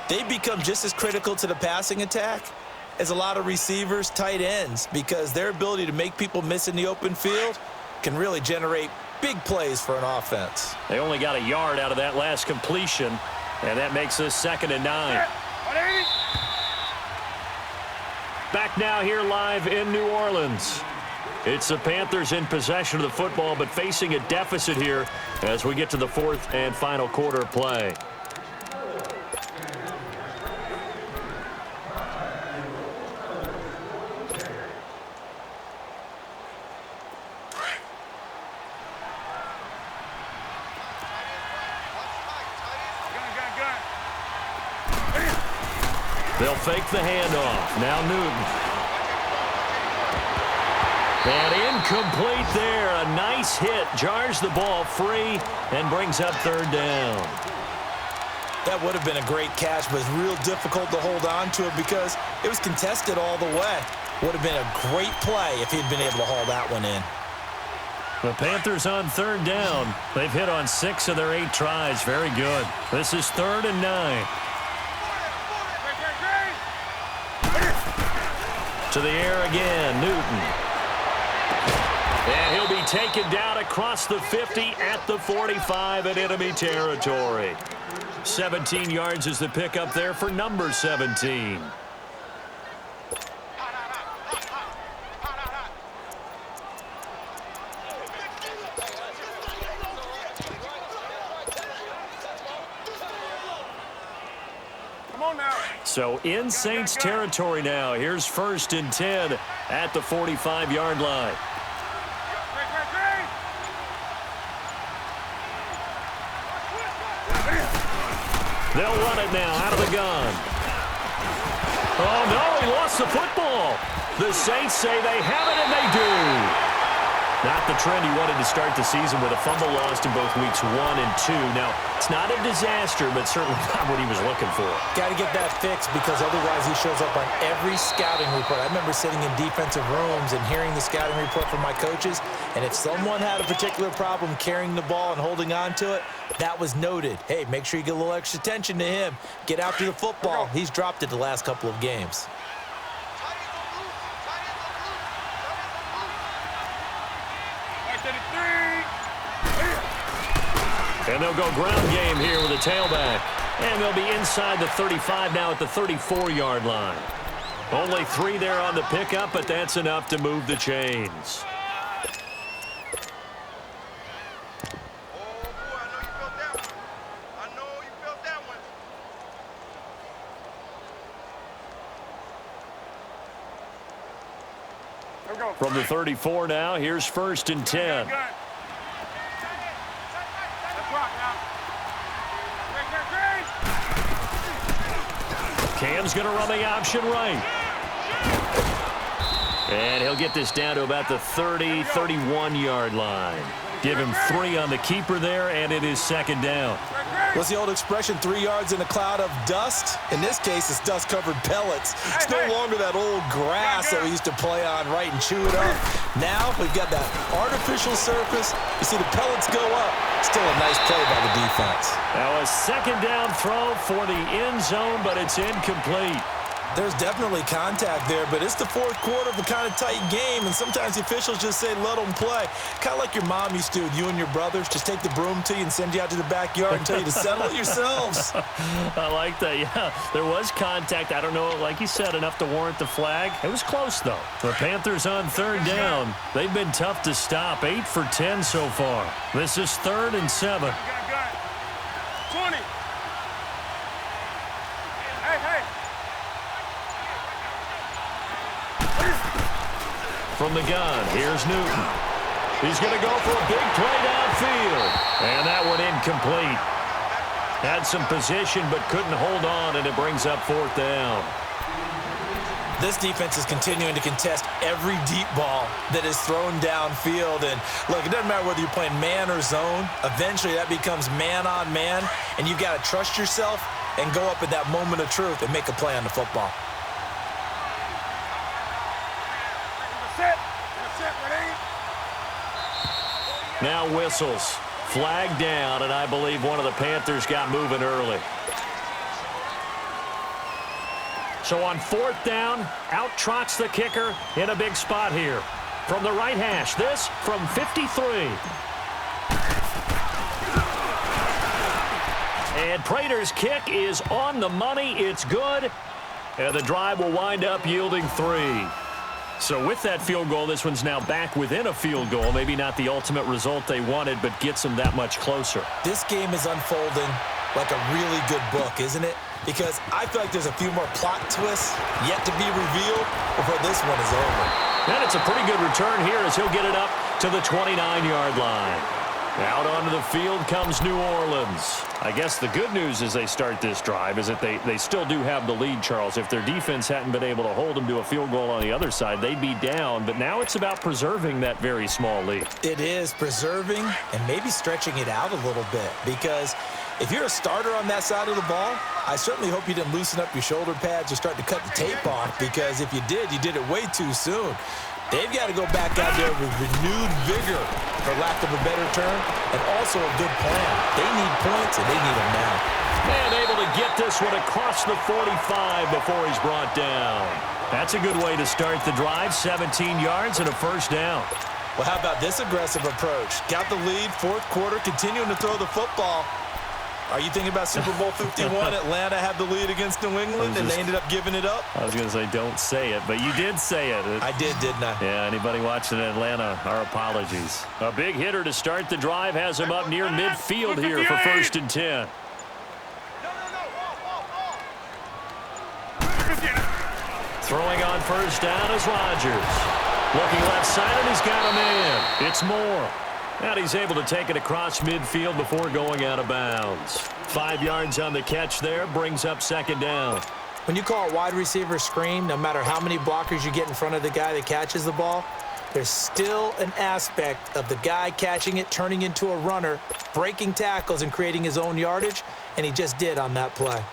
They become just as critical to the passing attack as a lot of receivers, tight ends, because their ability to make people miss in the open field can really generate big plays for an offense. They only got a yard out of that last completion, and that makes us 2nd and 9. 180. Back now here live in New Orleans. It's the Panthers in possession of the football, but facing a deficit here as we get to the 4th and final quarter play. They'll fake the handoff. Now Newton. And incomplete there. A nice hit. Jars the ball free and brings up 3rd down. That would have been a great catch, but it's real difficult to hold on to it because it was contested all the way. Would have been a great play if he'd been able to haul that one in. The Panthers on 3rd down. They've hit on 6 of their 8 tries. Very good. This is 3rd and 9. To the air again, Newton. And he'll be taken down across the 50 at the 45 in enemy territory. 17 yards is the pickup there for number 17. So in Saints territory now. Here's 1st and 10 at the 45-yard line. They'll run it now out of the gun. Oh, no, he lost the football. The Saints say they have it, and they do. Not the trend he wanted to start the season with a fumble lost in both weeks 1 and 2. Now, it's not a disaster, but certainly not what he was looking for. Got to get that fixed because otherwise he shows up on every scouting report. I remember sitting in defensive rooms and hearing the scouting report from my coaches, and if someone had a particular problem carrying the ball and holding on to it, that was noted. Hey, make sure you get a little extra attention to him. Get after the football. He's dropped it the last couple of games. And they'll go ground game here with a tailback. And they'll be inside the 35 now at the 34-yard line. Only 3 there on the pickup, but that's enough to move the chains. From the 34 now, here's 1st and 10. Cam's going to run the option right. And he'll get this down to about the 30, 31-yard line. Give him 3 on the keeper there, and it is 2nd down. What's the old expression, 3 yards in a cloud of dust? In this case, it's dust-covered pellets. It's no longer that old grass that we used to play on, right, and chew it up. Now we've got that artificial surface. You see the pellets go up. Still a nice play by the defense. Now a 2nd down throw for the end zone, but it's incomplete. There's definitely contact there, but it's the fourth quarter of a kind of tight game, and sometimes the officials just say, let them play. Kind of like your mom used to with you and your brothers. Just take the broom to you and send you out to the backyard and tell you to settle it yourselves. I like that, yeah. There was contact. I don't know, like you said, enough to warrant the flag. It was close, though. The Panthers on third down. They've been tough to stop. 8 for 10 so far. This is 3rd and 7. Got 20. Hey. From the gun, here's Newton. He's going to go for a big play downfield. And that one incomplete. Had some position but couldn't hold on, and it brings up 4th down. This defense is continuing to contest every deep ball that is thrown downfield. And, look, it doesn't matter whether you're playing man or zone. Eventually, that becomes man-on-man, and you've got to trust yourself and go up at that moment of truth and make a play on the football. Now whistles. Flag down, and I believe one of the Panthers got moving early. So on 4th down, out trots the kicker in a big spot here. From the right hash, this from 53. And Prater's kick is on the money. It's good. And the drive will wind up yielding 3. So with that field goal, this one's now back within a field goal. Maybe not the ultimate result they wanted, but gets them that much closer. This game is unfolding like a really good book, isn't it? Because I feel like there's a few more plot twists yet to be revealed before this one is over. And it's a pretty good return here as he'll get it up to the 29-yard line. Out onto the field comes New Orleans. I guess the good news as they start this drive is that they still do have the lead, Charles. If their defense hadn't been able to hold them to a field goal on the other side, they'd be down. But now it's about preserving that very small lead. It is preserving and maybe stretching it out a little bit, because if you're a starter on that side of the ball, I certainly hope you didn't loosen up your shoulder pads or start to cut the tape off, because if you did it way too soon. They've got to go back out there with renewed vigor, for lack of a better term, and also a good plan. They need points, and they need them now. And able to get this one across the 45 before he's brought down. That's a good way to start the drive, 17 yards and a 1st down. Well, how about this aggressive approach? Got the lead, 4th quarter, continuing to throw the football. Are you thinking about Super Bowl 51? Atlanta had the lead against New England, and they ended up giving it up? I was going to say don't say it, but you did say it. I did, didn't I? Yeah, anybody watching Atlanta, our apologies. A big hitter to start the drive has him up near midfield here for 1st and 10. Throwing on 1st down is Rodgers. Looking left side, and he's got a man. It's Moore. And he's able to take it across midfield before going out of bounds. 5 yards on the catch there, brings up 2nd down. When you call a wide receiver screen, no matter how many blockers you get in front of the guy that catches the ball, there's still an aspect of the guy catching it, turning into a runner, breaking tackles and creating his own yardage, and he just did on that play.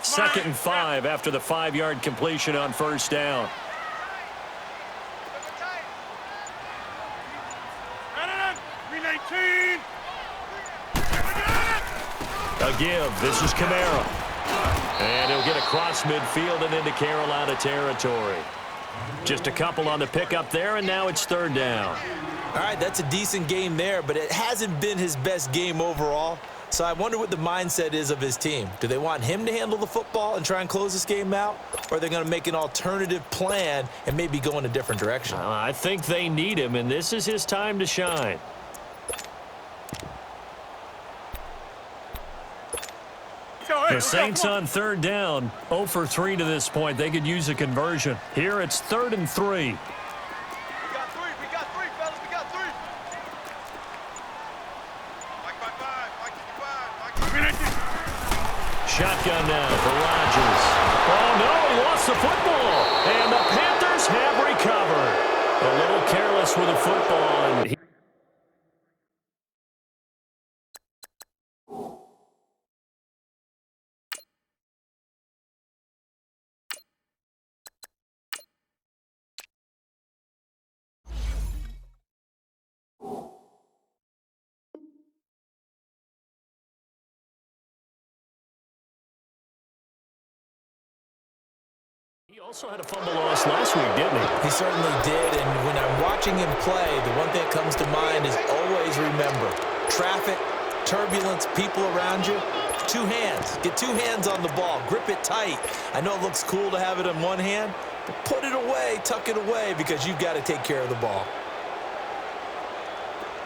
Second and 5 after the 5-yard completion on 1st down. A give. This is Kamara. And he'll get across midfield and into Carolina territory. Just a couple on the pickup there, and now it's 3rd down. All right, that's a decent game there, but it hasn't been his best game overall. So I wonder what the mindset is of his team. Do they want him to handle the football and try and close this game out? Or are they going to make an alternative plan and maybe go in a different direction? I think they need him, and this is his time to shine. The Saints on 3rd down, 0 for 3 to this point. They could use a conversion. Here it's 3rd and 3. Shotgun now for Rodgers. Oh, no, he lost the football. And the Panthers have recovered. A little careless with the football. And Also had a fumble loss last week, didn't he? He certainly did, and when I'm watching him play, the one thing that comes to mind is always remember, traffic, turbulence, people around you, two hands. Get two hands on the ball. Grip it tight. I know it looks cool to have it in one hand, but put it away, tuck it away, because you've got to take care of the ball.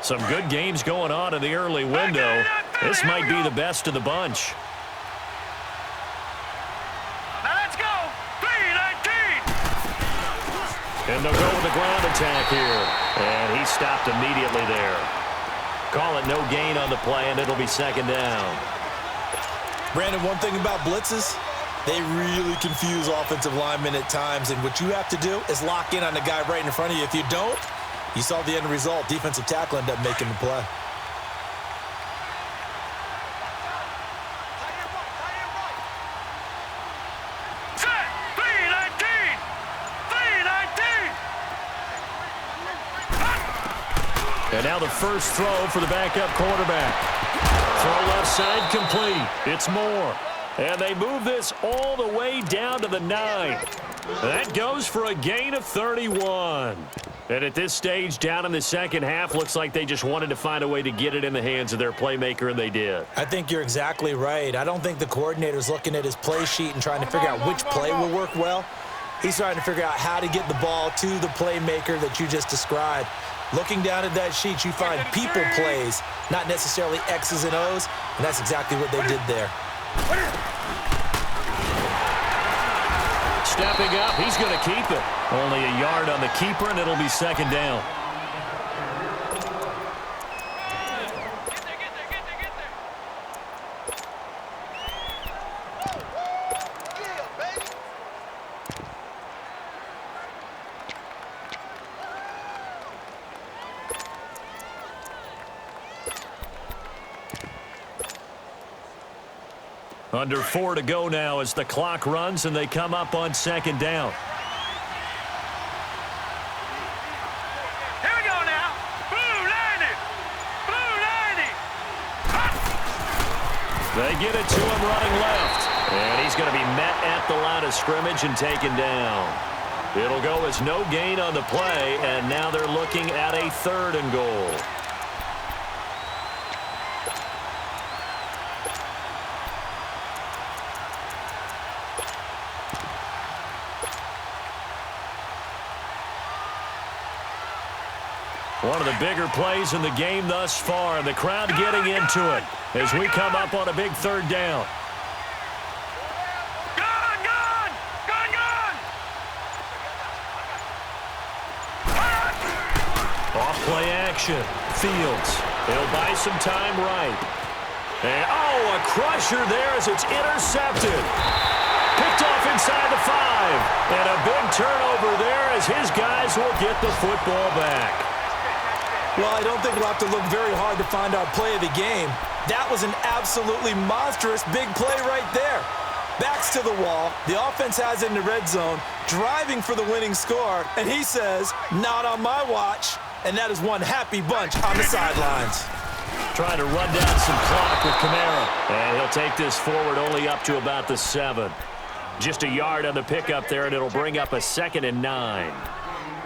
Some good games going on in the early window. This might be the best of the bunch. And they'll go with the ground attack here. And he stopped immediately there. Call it no gain on the play, and it'll be second down. Brandon, one thing about blitzes, they really confuse offensive linemen at times. And what you have to do is lock in on the guy right in front of you. If you don't, you saw the end result. Defensive tackle ended up making the play. And now the first throw for the backup quarterback. Throw left side complete. It's Moore. And they move this all the way down to the 9. That goes for a gain of 31. And at this stage, down in the second half, looks like they just wanted to find a way to get it in the hands of their playmaker, and they did. I think you're exactly right. I don't think the coordinator's looking at his play sheet and trying to figure out which play will work well. He's trying to figure out how to get the ball to the playmaker that you just described. Looking down at that sheet, you find people plays, not necessarily X's and O's, and that's exactly what they did there. Stepping up, he's going to keep it. Only a yard on the keeper, and it'll be second down. Under 4 to go now as the clock runs and they come up on second down. Here we go now. Blue 90. Blue 90. They get it to him running left. And he's going to be met at the line of scrimmage and taken down. It'll go as no gain on the play, and now they're looking at a 3rd and goal. One of the bigger plays in the game thus far, and the crowd getting into it as we come up on a big 3rd down. Gone, gone, gone, gone. Off play action. Fields. He'll buy some time right. And, a crusher there as it's intercepted. Picked off inside the 5. And a big turnover there as his guys will get the football back. Well, I don't think we'll have to look very hard to find our play of the game. That was an absolutely monstrous big play right there. Backs to the wall. The offense has it in the red zone, driving for the winning score, and he says, not on my watch. And that is one happy bunch on the sidelines. Trying to run down some clock with Kamara. And he'll take this forward only up to about the 7. Just a yard on the pickup there, and it'll bring up a 2nd and 9.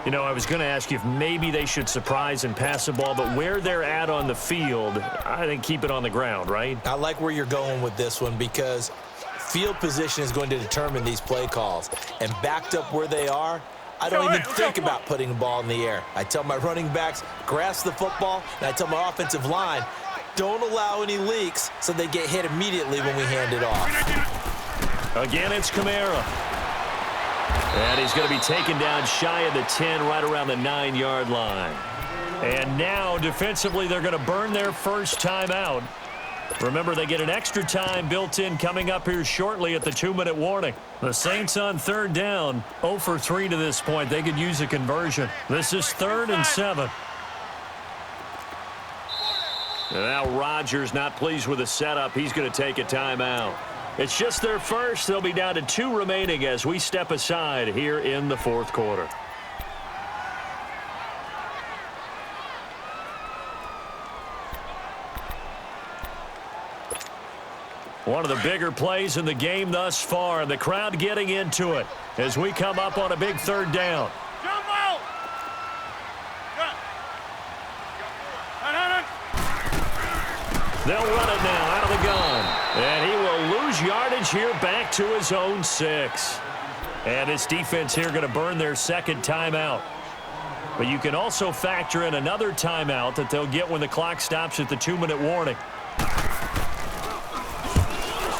You know, I was going to ask you if maybe they should surprise and pass the ball, but where they're at on the field, I think keep it on the ground, right? I like where you're going with this one because field position is going to determine these play calls. And backed up where they are, I don't even think about putting the ball in the air. I tell my running backs, grasp the football, and I tell my offensive line, don't allow any leaks so they get hit immediately when we hand it off. Again, it's Kamara. And he's going to be taken down shy of the 10, right around the 9-yard line. And now, defensively, they're going to burn their first timeout. Remember, they get an extra time built in coming up here shortly at the 2-minute warning. The Saints on 3rd down, 0 for 3 to this point. They could use a conversion. This is 3rd and 7. And now Rodgers not pleased with the setup. He's going to take a timeout. It's just their first. They'll be down to 2 remaining as we step aside here in the 4th quarter. One of the bigger plays in the game thus far, and the crowd getting into it as we come up on a big third down. Jump out! They'll run it now out of the gun. And he will lose yardage here back to his own 6. And this defense here going to burn their second timeout. But you can also factor in another timeout that they'll get when the clock stops at the 2-minute warning.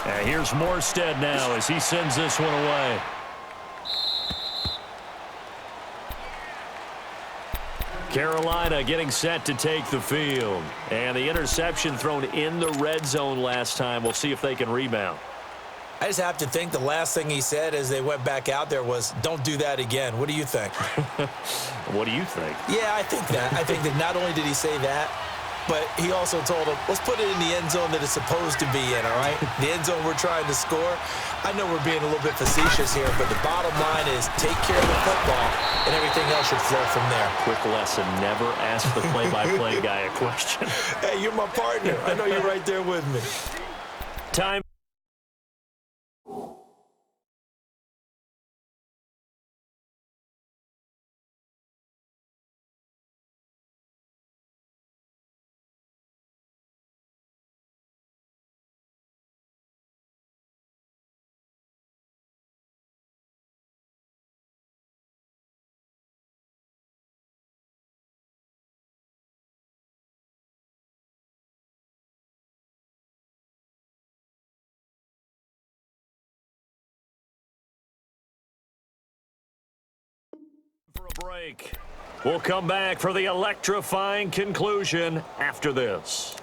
And here's Morstead now as he sends this one away. Carolina getting set to take the field. And the interception thrown in the red zone last time. We'll see if they can rebound. I just have to think the last thing he said as they went back out there was, don't do that again. What do you think? What do you think? Yeah, I think that. I think that not only did he say that, but he also told him, let's put it in the end zone that it's supposed to be in, all right? The end zone we're trying to score. I know we're being a little bit facetious here, but the bottom line is take care of the football, and everything else should flow from there. Quick lesson, never ask the play-by-play guy a question. Hey, you're my partner. I know you're right there with me. Time. For a break. We'll come back for the electrifying conclusion after this.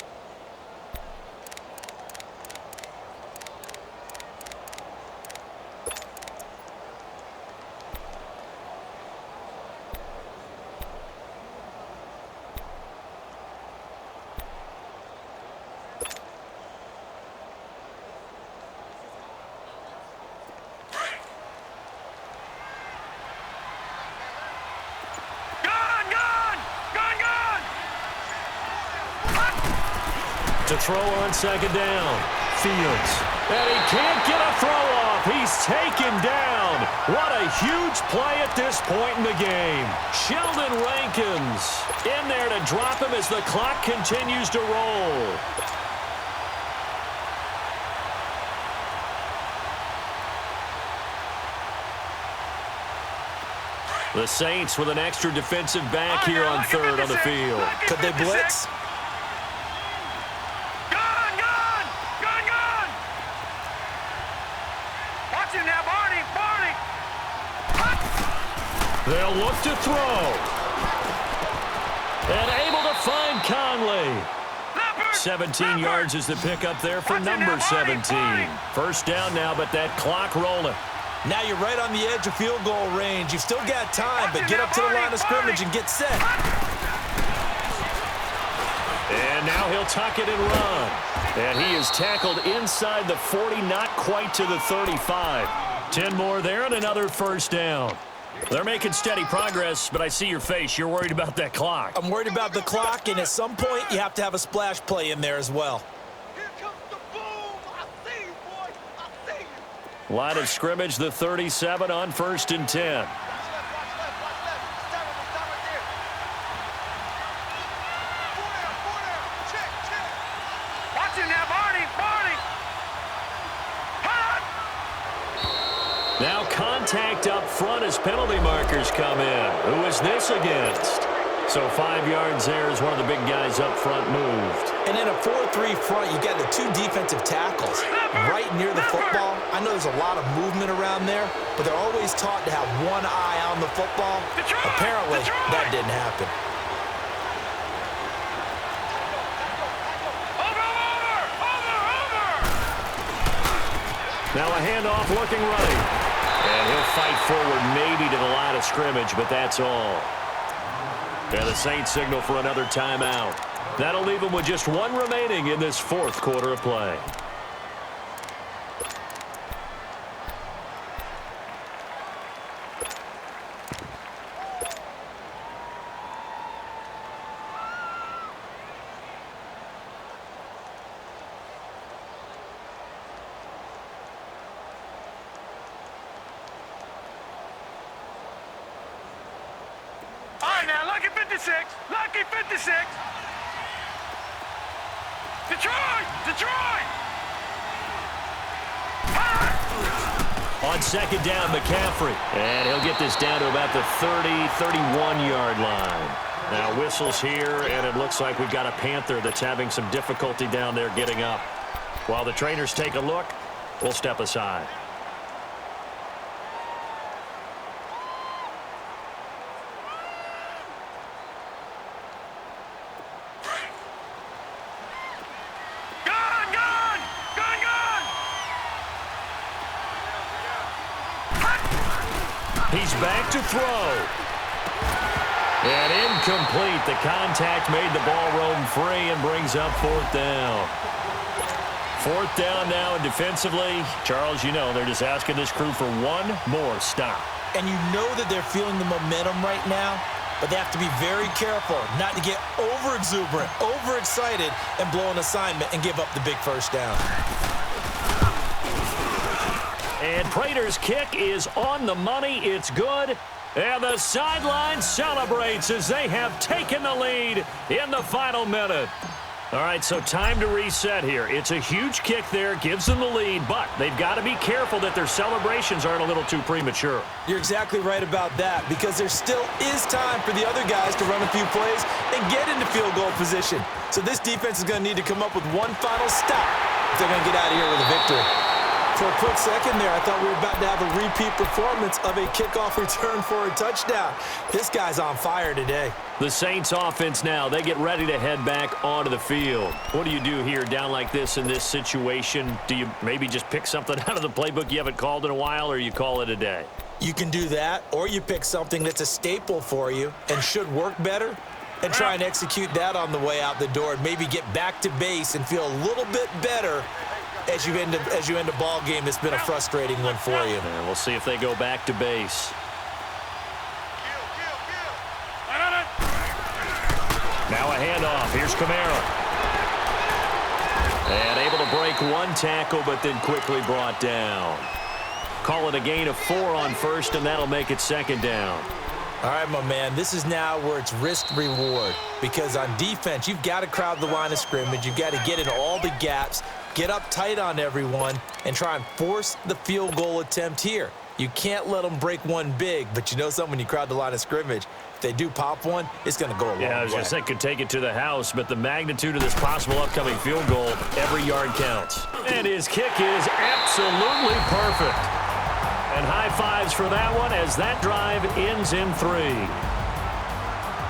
To throw on second down. Fields. And he can't get a throw off. He's taken down. What a huge play at this point in the game. Sheldon Rankins in there to drop him as the clock continues to roll. The Saints with an extra defensive back here on third on the field. Could they blitz? They'll look to throw. And able to find Conley. 17 yards is the pickup there for number 17. First down now, but that clock rolling. Now you're right on the edge of field goal range. You've still got time, but get up to the line of scrimmage and get set. And now he'll tuck it and run. And he is tackled inside the 40, not quite to the 35. 10 more there and another first down. They're making steady progress, but I see your face. You're worried about that clock. I'm worried about the clock, and at some point, you have to have a splash play in there as well. Here comes the boom. I see you, boy. I see you. Line of scrimmage, the 37 on 1st and 10. Watch left. Stop right there. Four there. Check. Watch it now, Barney. Now contact up front as penalty markers come in. Who is this against? So 5 yards there as one of the big guys up front moved. And in a 4-3 front, you got the 2 defensive tackles right near the football. I know there's a lot of movement around there, but they're always taught to have one eye on the football. Apparently, that didn't happen. Now a handoff looking right. And he'll fight forward maybe to the line of scrimmage, but that's all. And the Saints signal for another timeout. That'll leave them with just 1 remaining in this 4th quarter of play. 56. Lucky 56. Detroit. On second down, McCaffrey. And he'll get this down to about the 30, 31-yard line. Now whistles here, and it looks like we've got a Panther that's having some difficulty down there getting up. While the trainers take a look, we'll step aside. He's back to throw. And incomplete. The contact made the ball roam free and brings up fourth down. Fourth down now, and defensively, Charles, you know, they're just asking this crew for one more stop. And you know that they're feeling the momentum right now, but they have to be very careful not to get over-exuberant, overexcited, and blow an assignment and give up the big first down. And Prater's kick is on the money. It's good. And the sideline celebrates as they have taken the lead in the final minute. All right, so time to reset here. It's a huge kick there, gives them the lead, but they've got to be careful that their celebrations aren't a little too premature. You're exactly right about that, because there still is time for the other guys to run a few plays and get into field goal position. So this defense is going to need to come up with one final stop if they're going to get out of here with a victory. For a quick second there, I thought we were about to have a repeat performance of a kickoff return for a touchdown. This guy's on fire today. The Saints offense now, they get ready to head back onto the field. What do you do here down like this in this situation? Do you maybe just pick something out of the playbook you haven't called in a while, or you call it a day? You can do that, or you pick something that's a staple for you and should work better and try and execute that on the way out the door and maybe get back to base and feel a little bit better as you end a ball game that's been a frustrating one for you. And we'll see if they go back to base. Now a handoff. Here's Camaro. And able to break one tackle, but then quickly brought down. Call it a gain of 4 on first, and that'll make it second down. All right, my man, this is now where it's risk-reward, because on defense, you've got to crowd the line of scrimmage. You've got to get in all the gaps, get up tight on everyone, and try and force the field goal attempt here. You can't let them break one big, but you know something, when you crowd the line of scrimmage, if they do pop one, it's going to go a long way. Yeah, I was going to say could take it to the house, but the magnitude of this possible upcoming field goal, every yard counts. And his kick is absolutely perfect. And high fives for that one as that drive ends in 3.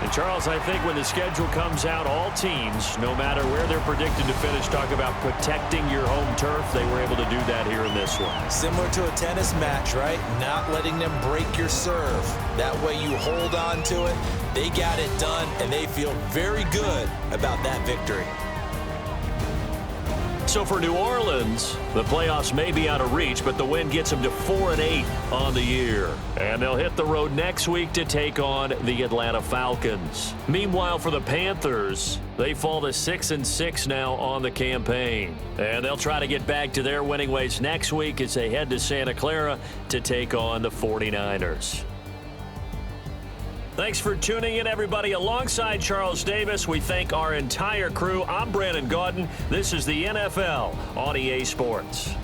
And, Charles, I think when the schedule comes out, all teams, no matter where they're predicted to finish, talk about protecting your home turf. They were able to do that here in this one. Similar to a tennis match, right? Not letting them break your serve. That way you hold on to it. They got it done, and they feel very good about that victory. So for New Orleans, the playoffs may be out of reach, but the win gets them to 4-8 on the year. And they'll hit the road next week to take on the Atlanta Falcons. Meanwhile, for the Panthers, they fall to 6-6 now on the campaign. And they'll try to get back to their winning ways next week as they head to Santa Clara to take on the 49ers. Thanks for tuning in, everybody. Alongside Charles Davis, we thank our entire crew. I'm Brandon Gaudin. This is the NFL on EA Sports.